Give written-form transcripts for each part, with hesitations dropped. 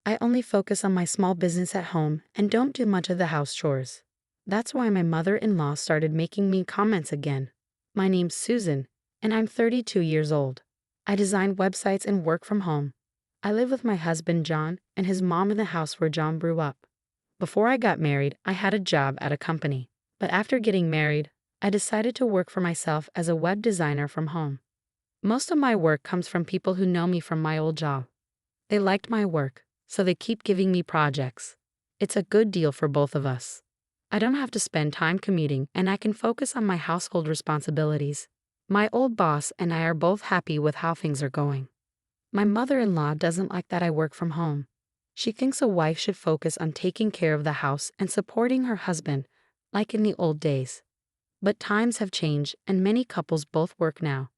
I only focus on my small business at home and don't do much of the house chores. That's why my mother-in-law started making mean comments again. My name's Susan, and I'm 32 years old. I design websites and work from home. I live with my husband John and his mom in the house where John grew up. Before I got married, I had a job at a company. But after getting married, I decided to work for myself as a web designer from home. Most of my work comes from people who know me from my old job. They liked my work, so they keep giving me projects. It's a good deal for both of us. I don't have to spend time commuting and I can focus on my household responsibilities. My old boss and I are both happy with how things are going. My mother-in-law doesn't like that I work from home. She thinks a wife should focus on taking care of the house and supporting her husband, like in the old days. But times have changed and many couples both work now.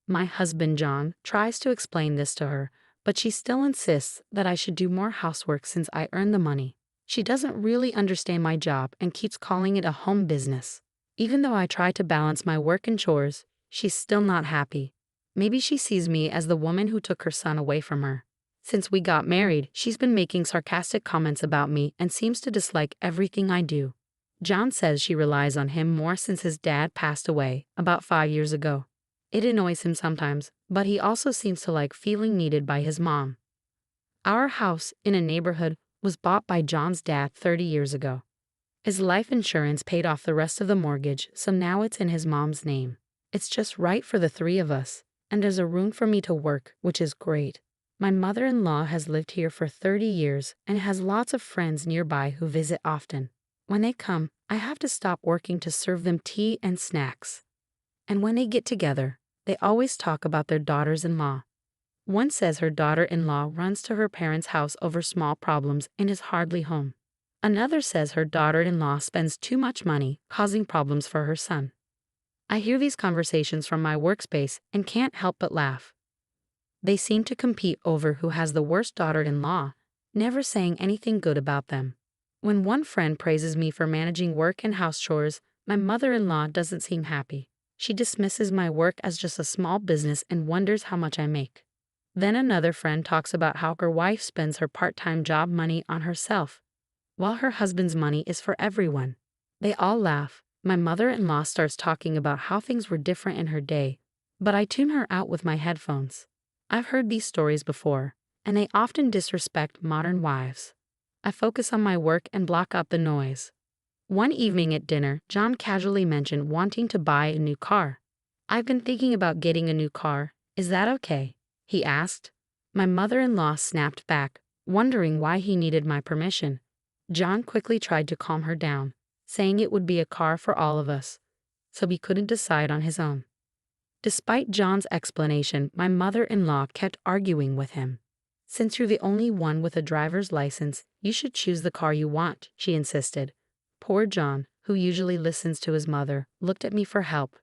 My husband John tries to explain this to her, but she still insists that I should do more housework since I earn the money. She doesn't really understand my job and keeps calling it a home business. Even though I try to balance my work and chores, she's still not happy. Maybe she sees me as the woman who took her son away from her. Since we got married, she's been making sarcastic comments about me and seems to dislike everything I do. John says she relies on him more since his dad passed away about 5 years ago. It annoys him sometimes, but he also seems to like feeling needed by his mom. Our house in a neighborhood was bought by John's dad 30 years ago. His life insurance paid off the rest of the mortgage, so now it's in his mom's name. It's just right for the three of us, and there's a room for me to work, which is great. My mother-in-law has lived here for 30 years and has lots of friends nearby who visit often. When they come, I have to stop working to serve them tea and snacks. And when they get together, they always talk about their daughters-in-law. One says her daughter-in-law runs to her parents' house over small problems and is hardly home. Another says her daughter-in-law spends too much money, causing problems for her son. I hear these conversations from my workspace and can't help but laugh. They seem to compete over who has the worst daughter-in-law, never saying anything good about them. When one friend praises me for managing work and house chores, my mother-in-law doesn't seem happy. She dismisses my work as just a small business and wonders how much I make. Then another friend talks about how her wife spends her part-time job money on herself, while her husband's money is for everyone. They all laugh. My mother-in-law starts talking about how things were different in her day, but I tune her out with my headphones. I've heard these stories before, and they often disrespect modern wives. I focus on my work and block out the noise. One evening at dinner, John casually mentioned wanting to buy a new car. "I've been thinking about getting a new car. Is that okay?" he asked. My mother-in-law snapped back, wondering why he needed my permission. John quickly tried to calm her down, saying it would be a car for all of us, so he couldn't decide on his own. Despite John's explanation, my mother-in-law kept arguing with him. "Since you're the only one with a driver's license, you should choose the car you want," she insisted. Poor John, who usually listens to his mother, looked at me for help.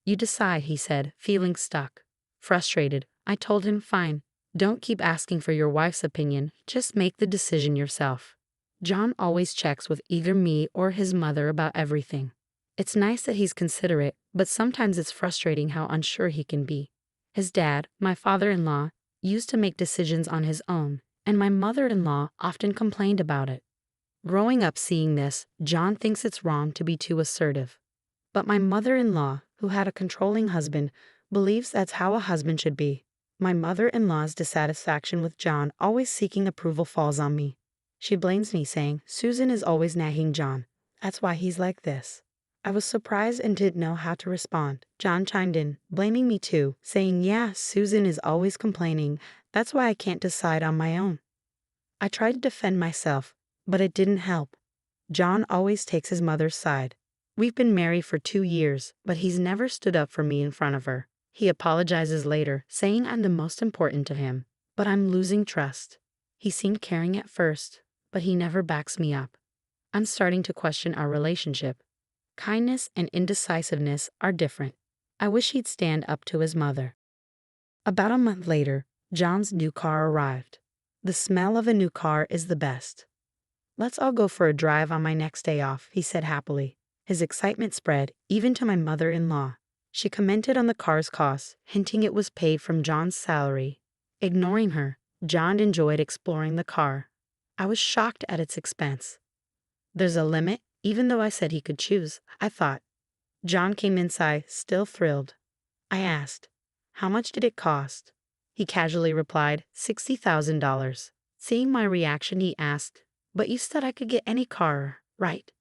"You decide," he said, feeling stuck. Frustrated, I told him, "Fine, don't keep asking for your wife's opinion, just make the decision yourself." John always checks with either me or his mother about everything. It's nice that he's considerate, but sometimes it's frustrating how unsure he can be. His dad, my father-in-law, used to make decisions on his own, and my mother-in-law often complained about it. Growing up seeing this, John thinks it's wrong to be too assertive. But my mother-in-law, who had a controlling husband, believes that's how a husband should be. My mother-in-law's dissatisfaction with John always seeking approval falls on me. She blames me, saying, "Susan is always nagging John. That's why he's like this." I was surprised and didn't know how to respond. John chimed in, blaming me too, saying, "Yeah, Susan is always complaining. That's why I can't decide on my own." I tried to defend myself, but it didn't help. John always takes his mother's side. We've been married for 2 years, but he's never stood up for me in front of her. He apologizes later, saying I'm the most important to him, but I'm losing trust. He seemed caring at first, but he never backs me up. I'm starting to question our relationship. Kindness and indecisiveness are different. I wish he'd stand up to his mother. About a month later, John's new car arrived. The smell of a new car is the best. "Let's all go for a drive on my next day off," he said happily. His excitement spread, even to my mother-in-law. She commented on the car's cost, hinting it was paid from John's salary. Ignoring her, John enjoyed exploring the car. I was shocked at its expense. There's a limit, even though I said he could choose, I thought. John came inside, still thrilled. I asked, "How much did it cost?" He casually replied, $60,000. Seeing my reaction, he asked, "But you said I could get any car, right?"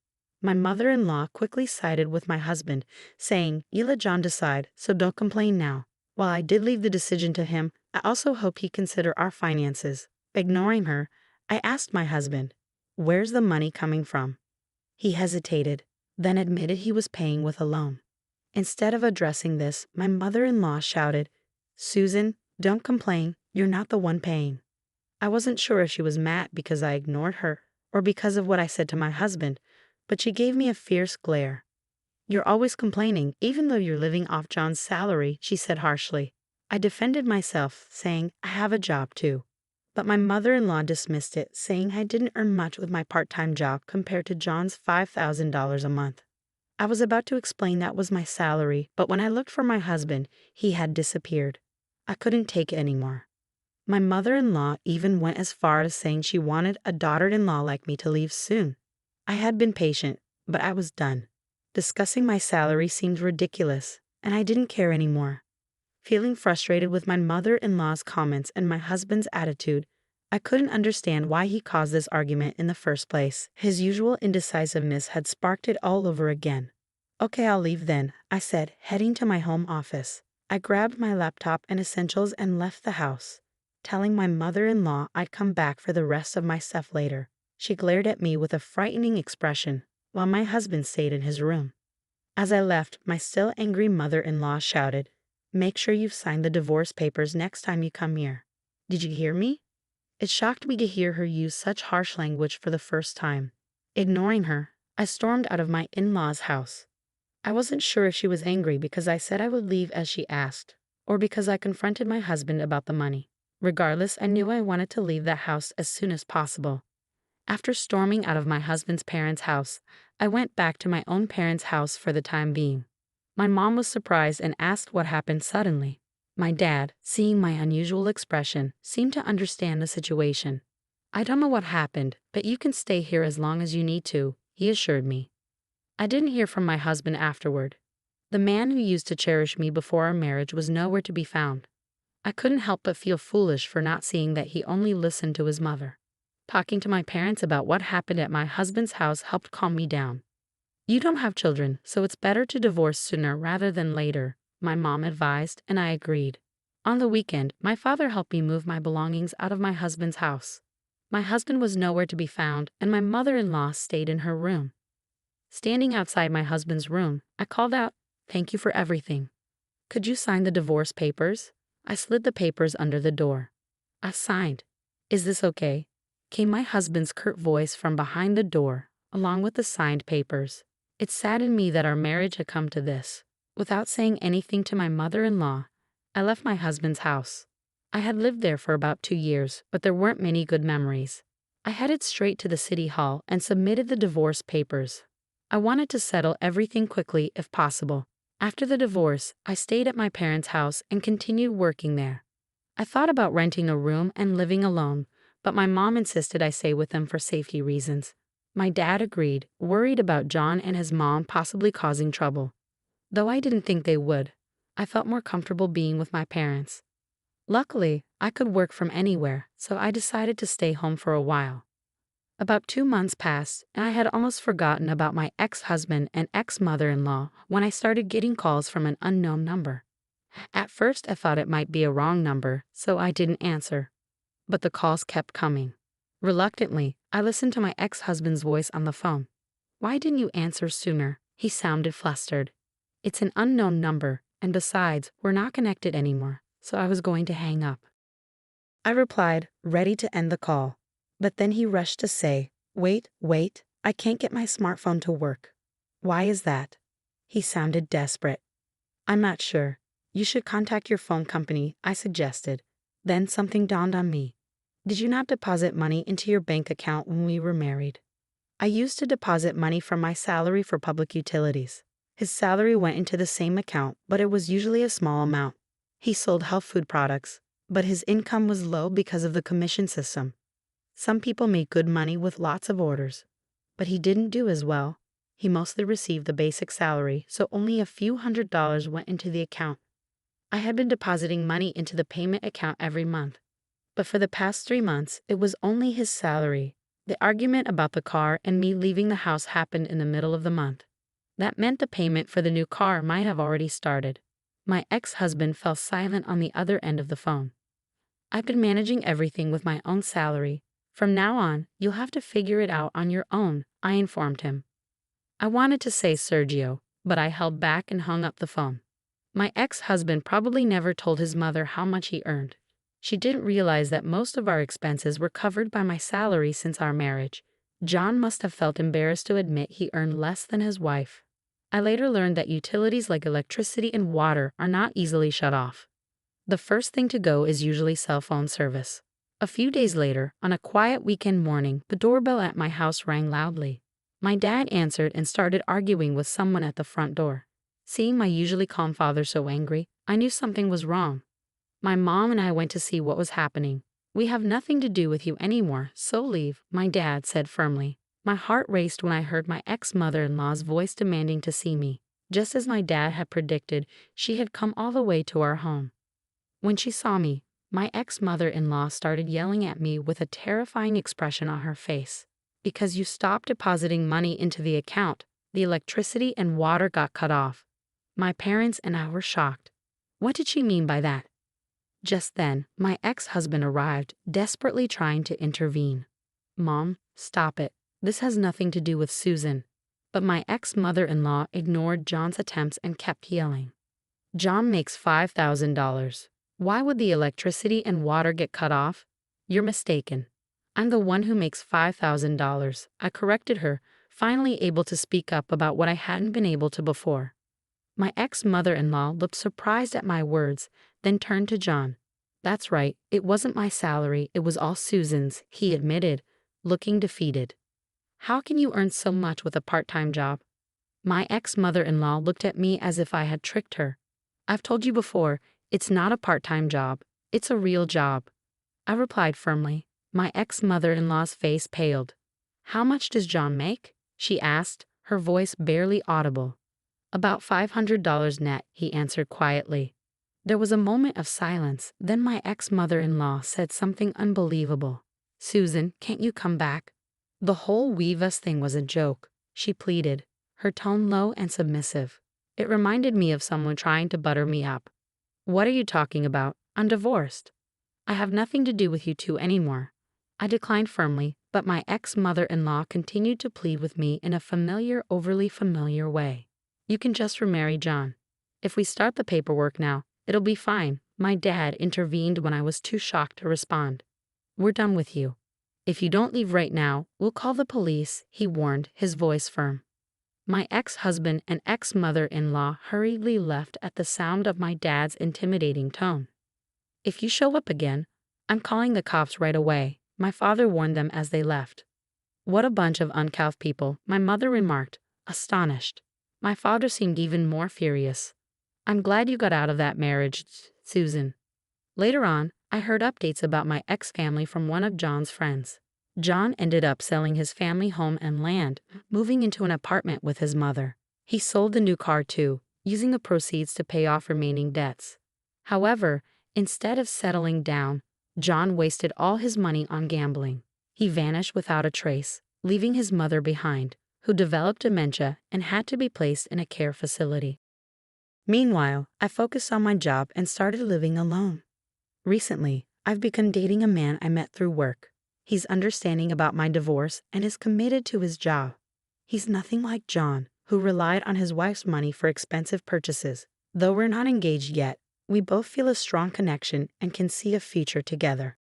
My mother-in-law quickly sided with my husband, saying, "You let John decide, so don't complain now." While I did leave the decision to him, I also hoped he'd consider our finances. Ignoring her, I asked my husband, "Where's the money coming from?" He hesitated, then admitted he was paying with a loan. Instead of addressing this, my mother-in-law shouted, "Susan, don't complain, you're not the one paying." I wasn't sure if she was mad because I ignored her or because of what I said to my husband, but she gave me a fierce glare. "You're always complaining, even though you're living off John's salary," she said harshly. I defended myself, saying I have a job too. But my mother-in-law dismissed it, saying I didn't earn much with my part-time job compared to John's $5,000 a month. I was about to explain that was my salary, but when I looked for my husband, he had disappeared. I couldn't take it anymore. My mother-in-law even went as far as saying she wanted a daughter-in-law like me to leave soon. I had been patient, but I was done. Discussing my salary seemed ridiculous, and I didn't care anymore. Feeling frustrated with my mother-in-law's comments and my husband's attitude, I couldn't understand why he caused this argument in the first place. His usual indecisiveness had sparked it all over again. "Okay, I'll leave then," I said, heading to my home office. I grabbed my laptop and essentials and left the house, telling my mother-in-law I'd come back for the rest of my stuff later. She glared at me with a frightening expression, while my husband stayed in his room. As I left, my still angry mother-in-law shouted, "Make sure you've signed the divorce papers next time you come here." Did you hear me? It shocked me to hear her use such harsh language for the first time. Ignoring her, I stormed out of my in-laws' house. I wasn't sure if she was angry because I said I would leave as she asked, or because I confronted my husband about the money. Regardless, I knew I wanted to leave that house as soon as possible. After storming out of my husband's parents' house, I went back to my own parents' house for the time being. My mom was surprised and asked what happened suddenly. My dad, seeing my unusual expression, seemed to understand the situation. "I don't know what happened, but you can stay here as long as you need to," he assured me. I didn't hear from my husband afterward. The man who used to cherish me before our marriage was nowhere to be found. I couldn't help but feel foolish for not seeing that he only listened to his mother. Talking to my parents about what happened at my husband's house helped calm me down. "You don't have children, so it's better to divorce sooner rather than later," my mom advised, and I agreed. On the weekend, my father helped me move my belongings out of my husband's house. My husband was nowhere to be found, and my mother-in-law stayed in her room. Standing outside my husband's room, I called out, "Thank you for everything. Could you sign the divorce papers?" I slid the papers under the door. I signed. "Is this okay?" came my husband's curt voice from behind the door, along with the signed papers. It saddened me that our marriage had come to this. Without saying anything to my mother-in-law, I left my husband's house. I had lived there for about 2 years, but there weren't many good memories. I headed straight to the city hall and submitted the divorce papers. I wanted to settle everything quickly if possible. After the divorce, I stayed at my parents' house and continued working there. I thought about renting a room and living alone, but my mom insisted I stay with them for safety reasons. My dad agreed, worried about John and his mom possibly causing trouble. Though I didn't think they would, I felt more comfortable being with my parents. Luckily, I could work from anywhere, so I decided to stay home for a while. About 2 months passed, and I had almost forgotten about my ex-husband and ex-mother-in-law when I started getting calls from an unknown number. At first, I thought it might be a wrong number, so I didn't answer. But the calls kept coming. Reluctantly, I listened to my ex-husband's voice on the phone. "Why didn't you answer sooner?" He sounded flustered. "It's an unknown number, and besides, we're not connected anymore," so I was going to hang up. I replied, ready to end the call. But then he rushed to say, wait, I can't get my smartphone to work." "Why is that?" He sounded desperate. "I'm not sure. You should contact your phone company," I suggested. Then something dawned on me. "Did you not deposit money into your bank account when we were married?" I used to deposit money from my salary for public utilities. His salary went into the same account, but it was usually a small amount. He sold health food products, but his income was low because of the commission system. Some people make good money with lots of orders, but he didn't do as well. He mostly received the basic salary, so only a few $100s went into the account. I had been depositing money into the payment account every month, but for the past 3 months, it was only his salary. The argument about the car and me leaving the house happened in the middle of the month. That meant the payment for the new car might have already started. My ex-husband fell silent on the other end of the phone. I've been managing everything with my own salary. From now on, you'll have to figure it out on your own, I informed him. I wanted to say Sergio, but I held back and hung up the phone. My ex-husband probably never told his mother how much he earned. She didn't realize that most of our expenses were covered by my salary since our marriage. John must have felt embarrassed to admit he earned less than his wife. I later learned that utilities like electricity and water are not easily shut off. The first thing to go is usually cell phone service. A few days later, on a quiet weekend morning, the doorbell at my house rang loudly. My dad answered and started arguing with someone at the front door. Seeing my usually calm father so angry, I knew something was wrong. My mom and I went to see what was happening. We have nothing to do with you anymore, so leave, my dad said firmly. My heart raced when I heard my ex-mother-in-law's voice demanding to see me. Just as my dad had predicted, she had come all the way to our home. When she saw me, my ex-mother-in-law started yelling at me with a terrifying expression on her face. Because you stopped depositing money into the account, the electricity and water got cut off. My parents and I were shocked. What did she mean by that? Just then, my ex-husband arrived, desperately trying to intervene. Mom, stop it. This has nothing to do with Susan. But my ex-mother-in-law ignored John's attempts and kept yelling. John makes $5,000. Why would the electricity and water get cut off? You're mistaken. I'm the one who makes $5,000. I corrected her, finally able to speak up about what I hadn't been able to before. My ex-mother-in-law looked surprised at my words, then turned to John. That's right, it wasn't my salary, it was all Susan's, he admitted, looking defeated. How can you earn so much with a part-time job? My ex-mother-in-law looked at me as if I had tricked her. I've told you before, it's not a part-time job, it's a real job. I replied firmly. My ex-mother-in-law's face paled. How much does John make? She asked, her voice barely audible. About $500 net, he answered quietly. There was a moment of silence, then my ex-mother-in-law said something unbelievable. Susan, can't you come back? The whole Weave Us thing was a joke, she pleaded, her tone low and submissive. It reminded me of someone trying to butter me up. What are you talking about? I'm divorced. I have nothing to do with you two anymore. I declined firmly, but my ex-mother-in-law continued to plead with me in a familiar, overly familiar way. You can just remarry John. If we start the paperwork now, it'll be fine. My dad intervened when I was too shocked to respond. We're done with you. If you don't leave right now, we'll call the police, he warned, his voice firm. My ex-husband and ex-mother-in-law hurriedly left at the sound of my dad's intimidating tone. If you show up again, I'm calling the cops right away, my father warned them as they left. What a bunch of uncouth people, my mother remarked, astonished. My father seemed even more furious. I'm glad you got out of that marriage, Susan. Later on, I heard updates about my ex-family from one of John's friends. John ended up selling his family home and land, moving into an apartment with his mother. He sold the new car too, using the proceeds to pay off remaining debts. However, instead of settling down, John wasted all his money on gambling. He vanished without a trace, leaving his mother behind, who developed dementia and had to be placed in a care facility. Meanwhile, I focused on my job and started living alone. Recently, I've begun dating a man I met through work. He's understanding about my divorce and is committed to his job. He's nothing like John, who relied on his wife's money for expensive purchases. Though we're not engaged yet, we both feel a strong connection and can see a future together.